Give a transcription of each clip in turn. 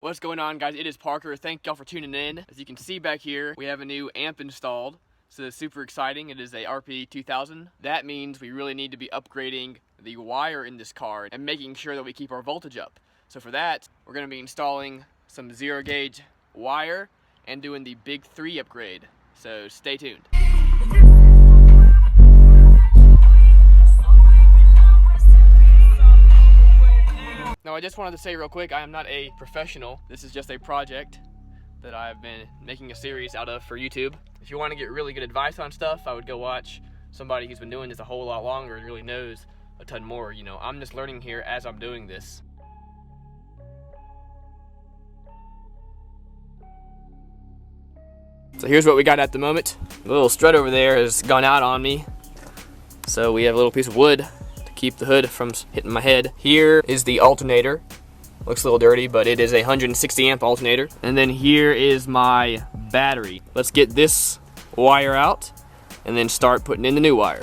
What's going on, guys? It is Parker. Thank y'all for tuning in. As you can see back here, we have a new amp installed. So it's super exciting. It is a RP-2000. That means we really need to be upgrading the wire in this car and making sure that we keep our voltage up. So for that, we're going to be installing some 0 gauge wire and doing the Big 3 upgrade. So stay tuned. Now I just wanted to say real quick, I am not a professional. This is just a project that I've been making a series out of for YouTube. If you want to get really good advice on stuff, I would go watch somebody who's been doing this a whole lot longer and really knows a ton more. You know, I'm just learning here as I'm doing this. So here's what we got at the moment. The little strut over there has gone out on me. So we have a little piece of wood to keep the hood from hitting my head. Here is the alternator. Looks a little dirty, but it is a 160 amp alternator. And then here is my battery. Let's get this wire out and then start putting in the new wire.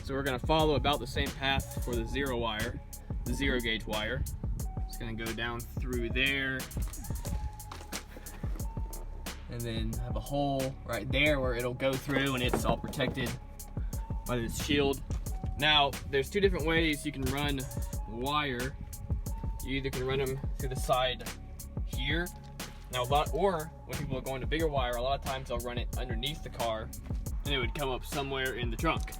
So we're gonna follow about the same path for the 0 wire, the 0 gauge wire. It's gonna go down through there, and then have a hole right there where it'll go through and it's all protected by this shield. Now, there's 2 different ways you can run wire. You either can run them through the side here. Now, or when people are going to bigger wire, a lot of times they'll run it underneath the car and it would come up somewhere in the trunk.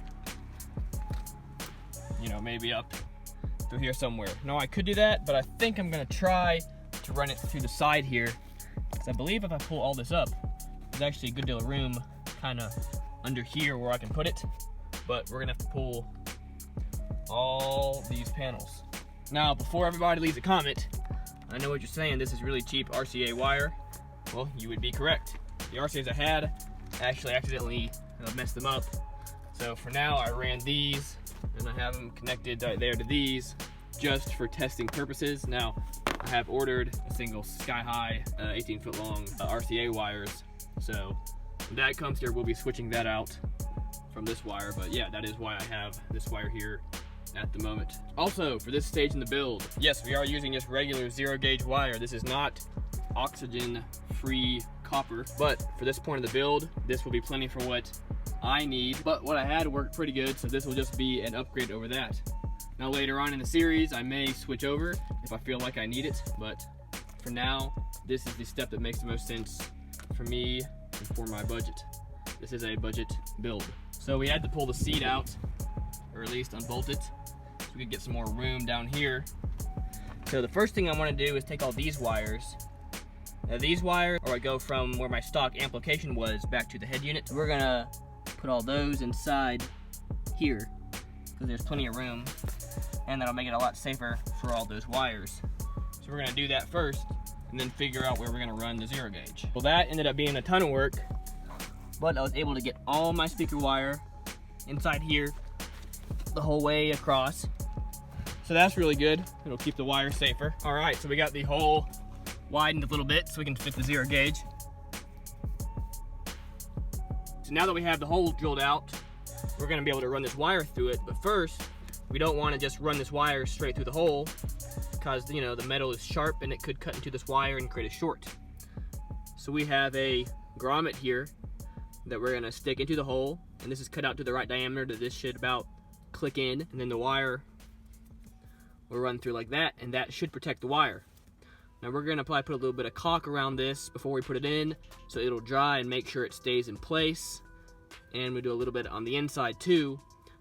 You know, maybe up through here somewhere. No, I could do that, but I think I'm gonna try to run it through the side here, because I believe if I pull all this up, there's actually a good deal of room kind of under here where I can put it, but we're gonna have to pull all these panels. Now, before everybody leaves a comment, I know what you're saying, this is really cheap RCA wire. Well, you would be correct. The RCAs I had actually accidentally messed them up. So for now, I ran these, and I have them connected right there to these just for testing purposes. Now, I have ordered a single sky-high 18-foot long RCA wires. So when that comes here, we'll be switching that out from this wire. But yeah, that is why I have this wire here at the moment. Also, for this stage in the build, yes, we are using just regular 0 gauge wire. This is not oxygen-free copper, but for this point of the build, this will be plenty for what I need. But what I had worked pretty good, so this will just be an upgrade over that. Now later on in the series, I may switch over if I feel like I need it, but for now, this is the step that makes the most sense for me and for my budget. This is a budget build. So we had to pull the seat out, or at least unbolt it, so we could get some more room down here. So the first thing I want to do is take all these wires. Now these wires are what go from where my stock amplification was back to the head unit. We're gonna put all those inside here, because there's plenty of room, and that'll make it a lot safer for all those wires. So we're gonna do that first, and then figure out where we're gonna run the 0 gauge. Well, that ended up being a ton of work, but I was able to get all my speaker wire inside here the whole way across. So that's really good. It'll keep the wire safer. All right, so we got the hole widened a little bit so we can fit the 0 gauge. So now that we have the hole drilled out, we're gonna be able to run this wire through it. But first, we don't wanna just run this wire straight through the hole, because you know, the metal is sharp and it could cut into this wire and create a short. So we have a grommet here that we're gonna stick into the hole, and this is cut out to the right diameter that this should about click in, and then the wire will run through like that, and that should protect the wire. Now we're gonna probably put a little bit of caulk around this before we put it in, so it'll dry and make sure it stays in place. And we do a little bit on the inside too,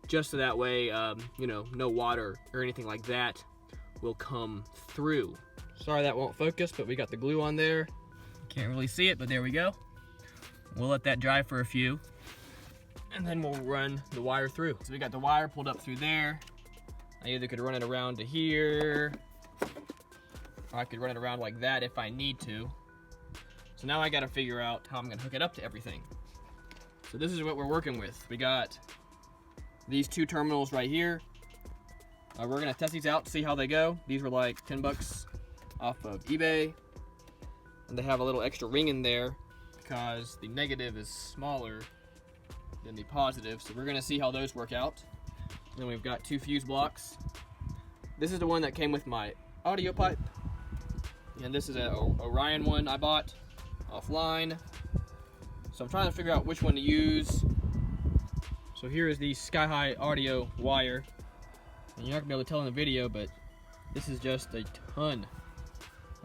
just so that way, you know, no water or anything like that will come through. Sorry that won't focus, but we got the glue on there. Can't really see it, but there we go. We'll let that dry for a few, and then we'll run the wire through. So we got the wire pulled up through there. I either could run it around to here, or I could run it around like that if I need to. So now I gotta figure out how I'm gonna hook it up to everything. So this is what we're working with. We got these 2 terminals right here. We're gonna test these out, see how they go. These were like 10 bucks off of eBay. And they have a little extra ring in there because the negative is smaller than the positive. So we're gonna see how those work out. Then we've got 2 fuse blocks. This is the one that came with my audio pipe. And this is an ORION one I bought offline. So I'm trying to figure out which one to use. So here is the sky-high audio wire. And you're not gonna be able to tell in the video, but this is just a ton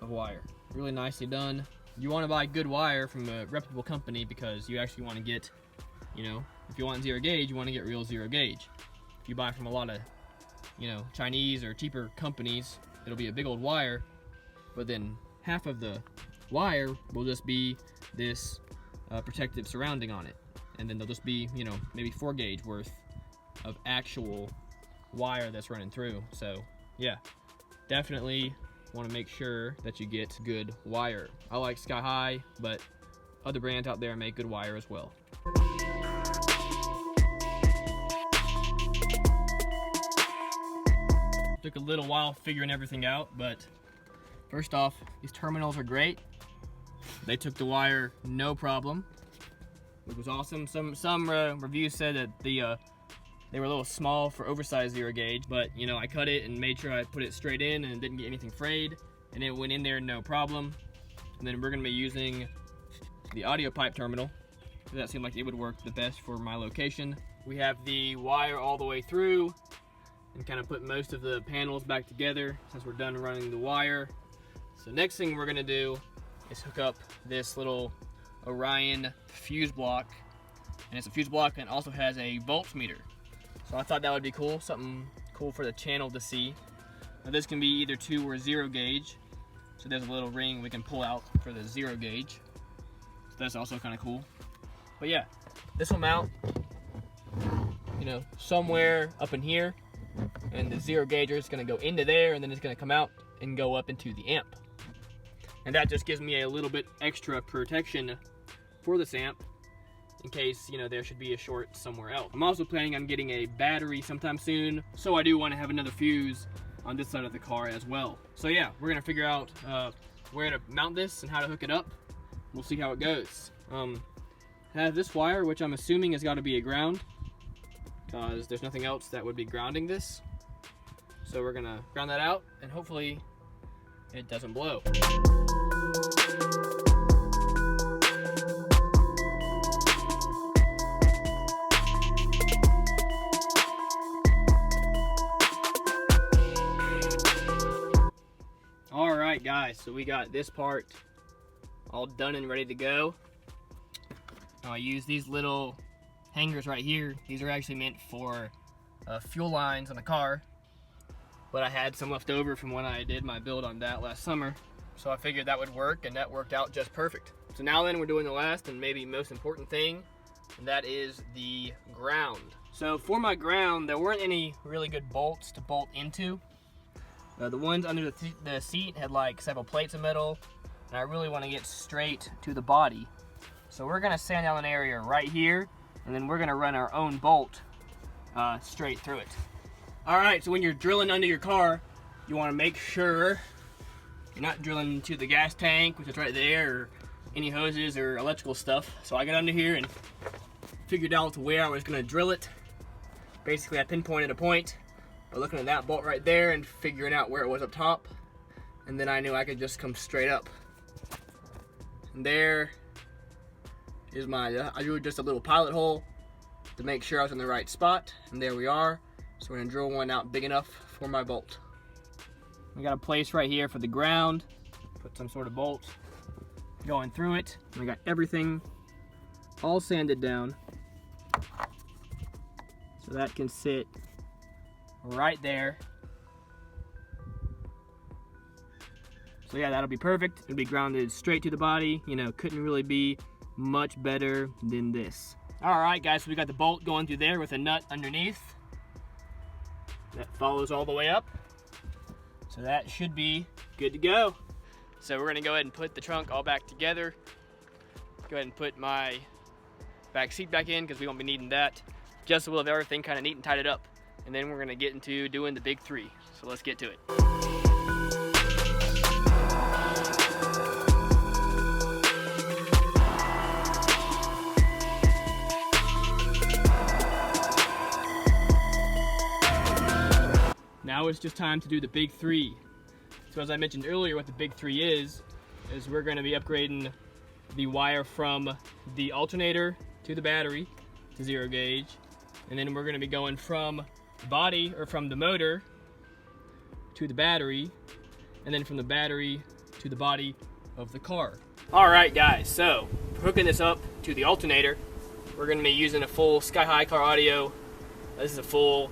of wire. Really nicely done. You want to buy good wire from a reputable company because you actually want to get, you know, if you want 0 gauge, you want to get real 0 gauge. If you buy from a lot of, you know, Chinese or cheaper companies, it'll be a big old wire, but then half of the wire will just be this protective surrounding on it. And then there'll just be, you know, maybe 4 gauge worth of actual wire that's running through. So yeah, definitely want to make sure that you get good wire. I like Sky High, but other brands out there make good wire as well. Took a little while figuring everything out, but first off, these terminals are great. They took the wire no problem, which was awesome. Some reviews said that they were a little small for oversized 0 gauge, but you know, I cut it and made sure I put it straight in and didn't get anything frayed, and it went in there no problem. And then we're gonna be using the audio pipe terminal. That seemed like it would work the best for my location. We have the wire all the way through and kind of put most of the panels back together since we're done running the wire. So next thing we're gonna do is hook up this little ORION fuse block, and it's a fuse block and also has a voltmeter. So I thought that would be cool, something cool for the channel to see. Now this can be either 2 or 0 gauge. So there's a little ring we can pull out for the 0 gauge. So that's also kind of cool. But yeah, this will mount, you know, somewhere up in here, and the 0 gauger is gonna go into there, and then it's gonna come out and go up into the amp. And that just gives me a little bit extra protection for this amp, in case, you know, there should be a short somewhere else. I'm also planning on getting a battery sometime soon, so I do want to have another fuse on this side of the car as well. So yeah, we're gonna figure out where to mount this and how to hook it up. We'll see how it goes. I have this wire, which I'm assuming has got to be a ground, because there's nothing else that would be grounding this. So we're gonna ground that out, and hopefully it doesn't blow. Alright guys, so we got this part all done and ready to go. Now I use these little hangers right here. These are actually meant for fuel lines on the car, but I had some left over from when I did my build on that last summer, so I figured that would work, and that worked out just perfect. So now then, we're doing the last and maybe most important thing, and that is the ground. So for my ground, there weren't any really good bolts to bolt into. The ones under the seat had like several plates of metal, and I really want to get straight to the body. So we're gonna sand down an area right here, and then we're gonna run our own bolt straight through it. All right, so when you're drilling under your car, you want to make sure you're not drilling into the gas tank, which is right there, or any hoses or electrical stuff. So I got under here and figured out where I was gonna drill it. Basically, I pinpointed a point by looking at that bolt right there and figuring out where it was up top, and then I knew I could just come straight up. And there is my, I drew just a little pilot hole to make sure I was in the right spot, and there we are. So we're gonna drill one out big enough for my bolt. We got a place right here for the ground, put some sort of bolt going through it, and we got everything all sanded down, so that can sit right there. So yeah, that'll be perfect. It'll be grounded straight to the body. You know, couldn't really be much better than this. All right, guys, so we got the bolt going through there with a nut underneath that follows all the way up. So that should be good to go. So we're gonna go ahead and put the trunk all back together. Go ahead and put my back seat back in, because we won't be needing that. Just so we'll have everything kind of neat and tied it up. And then we're gonna get into doing the big 3. So let's get to it. now it's just time to do the big three. So as I mentioned earlier, what the big three is we're going to be upgrading the wire from the alternator to the battery to 0 gauge, and then we're going to be going from the body, or from the motor to the battery, and then from the battery to the body of the car. Alright guys, so hooking this up to the alternator, we're going to be using a full Sky-High car audio. This is a full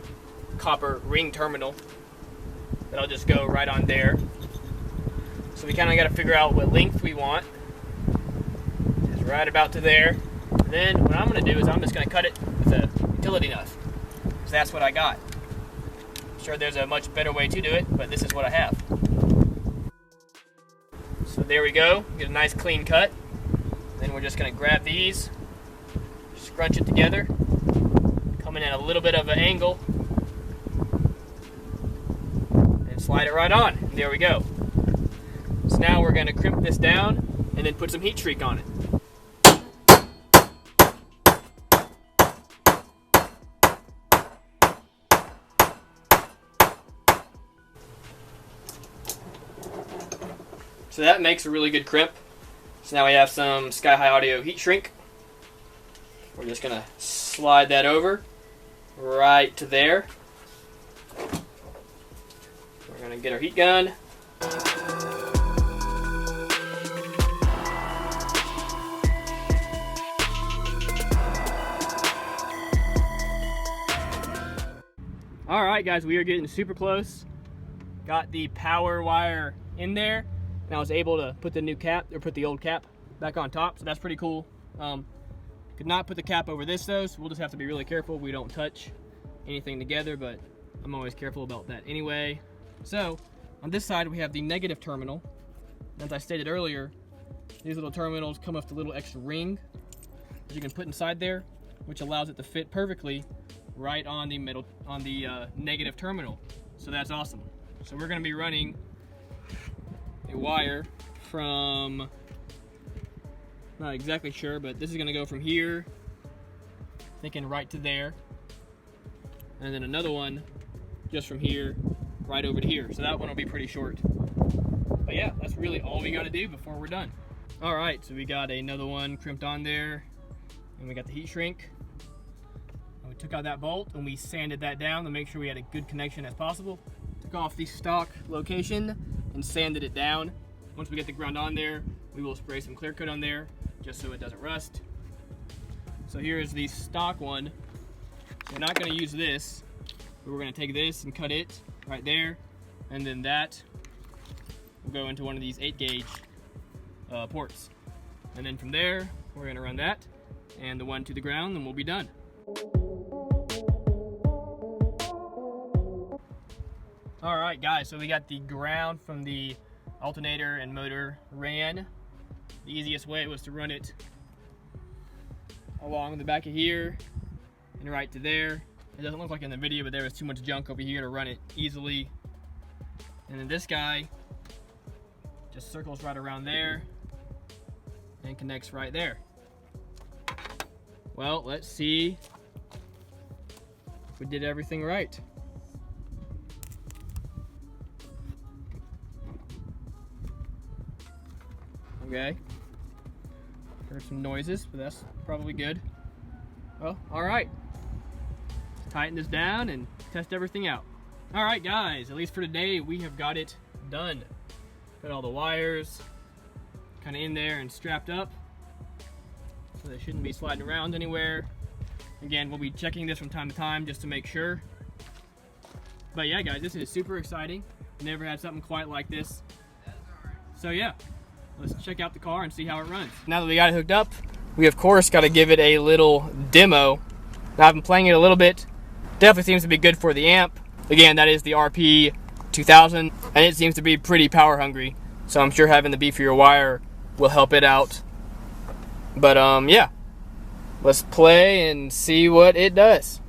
copper ring terminal that'll just go right on there. So we kind of got to figure out what length we want. Just right about to there. And then what I'm going to do is I'm just going to cut it with a utility knife. So that's what I got. I'm sure there's a much better way to do it, but this is what I have. So there we go. Get a nice clean cut. Then we're just going to grab these, scrunch it together, coming at a little bit of an angle, and slide it right on. And there we go. So now we're going to crimp this down and then put some heat shrink on it. So that makes a really good crimp. So now we have some Sky-High audio heat shrink. We're just going to slide that over right to there. We're going to get our heat gun. Alright guys, we are getting super close. Got the power wire in there, and I was able to put the new cap, or put the old cap back on top, so that's pretty cool. Could not put the cap over this though, so we'll just have to be really careful we don't touch anything together, but I'm always careful about that anyway. So on this side we have the negative terminal. As I stated earlier, these little terminals come with a little extra ring that you can put inside there, which allows it to fit perfectly right on the middle, on the negative terminal. So that's awesome. So we're going to be running a wire from, not exactly sure, but this is going to go from here, thinking right to there, and then another one just from here right over to here. So that one will be pretty short. But yeah, that's really all we got to do before we're done. All right, so we got another one crimped on there, and we got the heat shrink. And we took out that bolt and we sanded that down to make sure we had a good connection as possible. Took off the stock location and sanded it down. Once we get the ground on there, we will spray some clear coat on there just so it doesn't rust. So here is the stock one. We're not going to use this, but we're going to take this and cut it right there, and then that will go into one of these 8 gauge ports. And then from there, we're going to run that and the one to the ground, and we'll be done. All right guys, so we got the ground from the alternator and motor ran. The easiest way was to run it along the back of here and right to there. It doesn't look like in the video, but there was too much junk over here to run it easily. And then this guy just circles right around there and connects right there. Well, let's see if we did everything right. Okay, heard some noises, but that's probably good. Well, all right, let's tighten this down and test everything out. All right guys, at least for today, we have got it done. Got all the wires kind of in there and strapped up, so they shouldn't be sliding around anywhere. Again, we'll be checking this from time to time just to make sure. But yeah guys, this is super exciting. Never had something quite like this. So yeah, let's check out the car and see how it runs. Now that we got it hooked up, we of course got to give it a little demo. Now I've been playing it a little bit. Definitely seems to be good for the amp. Again, that is the RP-2000, and it seems to be pretty power hungry. So I'm sure having the beefier wire will help it out. But yeah, let's play and see what it does.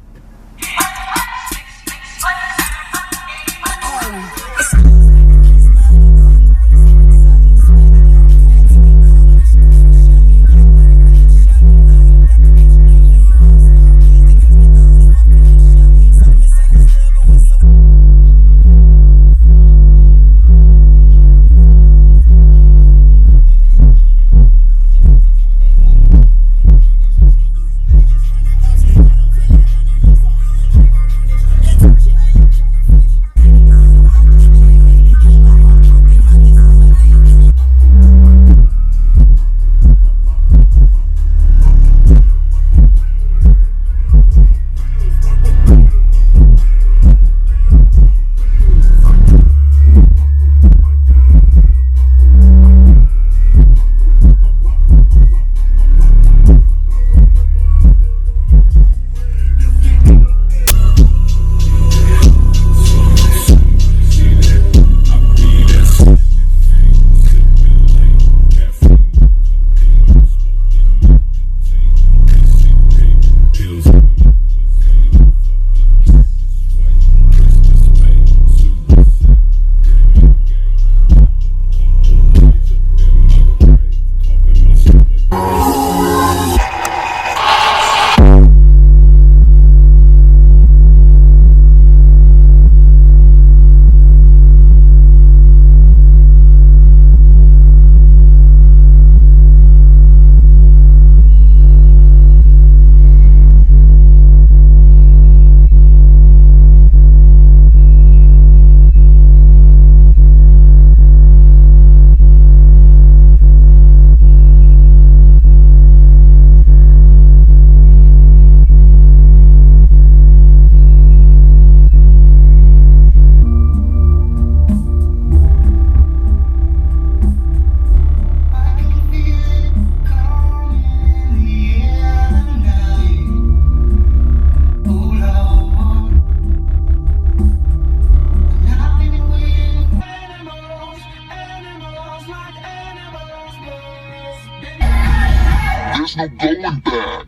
no going back.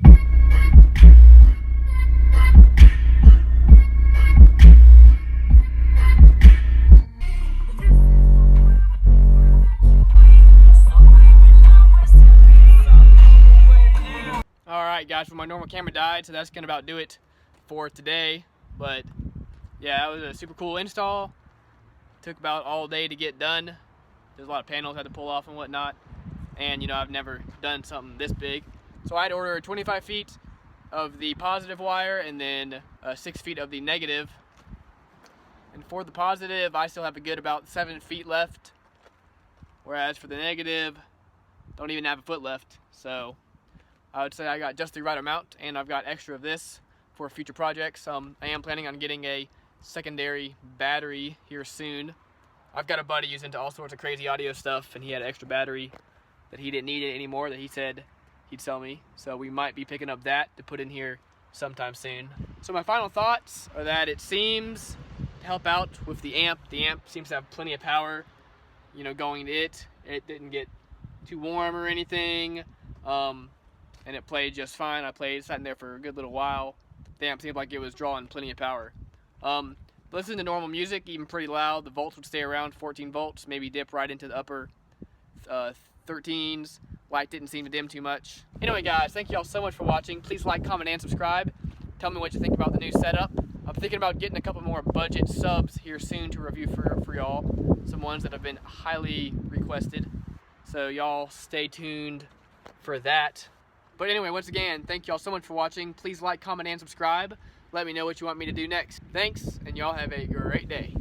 Alright guys, well, my normal camera died, so that's gonna about do it for today. But yeah, that was a super cool install. Took about all day to get done. There's a lot of panels I had to pull off and whatnot. And you know, I've never done something this big. So I had to order 25 feet of the positive wire and then 6 feet of the negative. And for the positive, I still have a good about 7 feet left. Whereas for the negative, don't even have a foot left. So I would say I got just the right amount, and I've got extra of this for future projects. I am planning on getting a secondary battery here soon. I've got a buddy who's into all sorts of crazy audio stuff, and he had an extra battery that he didn't need it anymore that he said he'd sell me. So we might be picking up that to put in here sometime soon. So my final thoughts are that it seems to help out with the amp. The amp seems to have plenty of power, you know, going to it. It didn't get too warm or anything. And it played just fine. Sat in there for a good little while. The amp seemed like it was drawing plenty of power. Listening to normal music, even pretty loud, the volts would stay around 14 volts, maybe dip right into the upper 13s. Light didn't seem to dim too much. Anyway guys, thank you all so much for watching. Please like, comment, and subscribe. Tell me what you think about the new setup. I'm thinking about getting a couple more budget subs here soon to review for y'all. Some ones that have been highly requested. So y'all stay tuned for that. But anyway, once again, thank y'all so much for watching. Please like, comment, and subscribe. Let me know what you want me to do next. Thanks, and y'all have a great day.